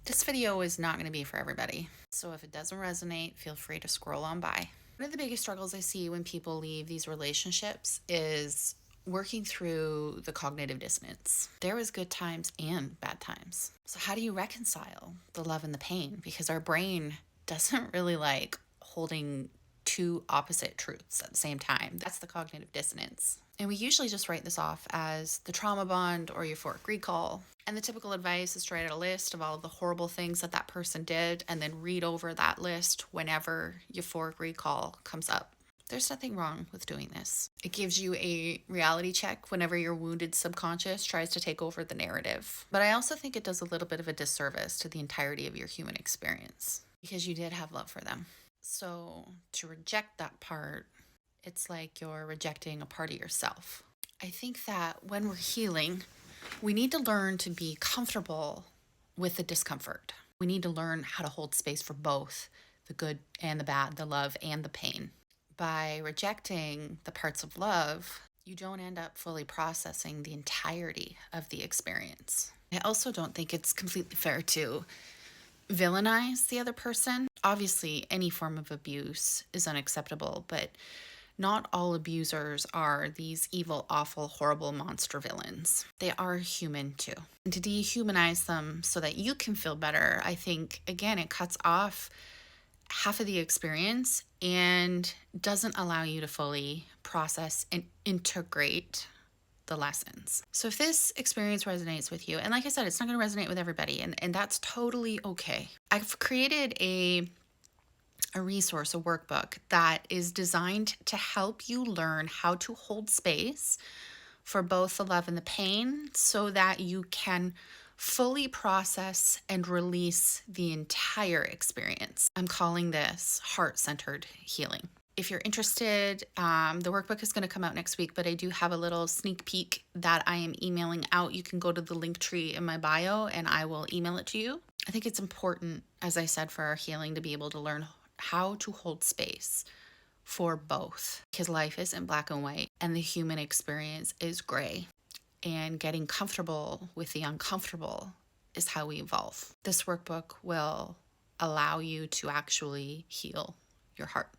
This video is not going to be for everybody, so if it doesn't resonate, feel free to scroll on by. One of the biggest struggles I see when people leave these relationships is working through the cognitive dissonance. There was good times and bad times. So how do you reconcile the love and the pain? Because our brain doesn't really like holding two opposite truths at the same time. That's the cognitive dissonance. And we usually just write this off as the trauma bond or euphoric recall. And the typical advice is to write a list of all of the horrible things that that person did and then read over that list whenever euphoric recall comes up. There's nothing wrong with doing this. It gives you a reality check whenever your wounded subconscious tries to take over the narrative. But I also think it does a little bit of a disservice to the entirety of your human experience because you did have love for them. So to reject that part, it's like you're rejecting a part of yourself. I think that when we're healing, we need to learn to be comfortable with the discomfort. We need to learn how to hold space for both the good and the bad, the love and the pain. By rejecting the parts of love, you don't end up fully processing the entirety of the experience. I also don't think it's completely fair to villainize the other person. Obviously, any form of abuse is unacceptable, but not all abusers are these evil, awful, horrible monster villains. They are human too. And to dehumanize them so that you can feel better, I think, again, it cuts off half of the experience and doesn't allow you to fully process and integrate the lessons. So if this experience resonates with you, and like I said, it's not going to resonate with everybody, and that's totally okay. I've created a resource, a workbook that is designed to help you learn how to hold space for both the love and the pain so that you can fully process and release the entire experience. I'm calling this heart-centered healing. If you're interested, the workbook is going to come out next week, but I do have a little sneak peek that I am emailing out. You can go to the link tree in my bio and I will email it to you. I think it's important, as I said, for our healing to be able to learn how to hold space for both, because life isn't black and white and the human experience is gray, and getting comfortable with the uncomfortable is how we evolve. This workbook will allow you to actually heal your heart.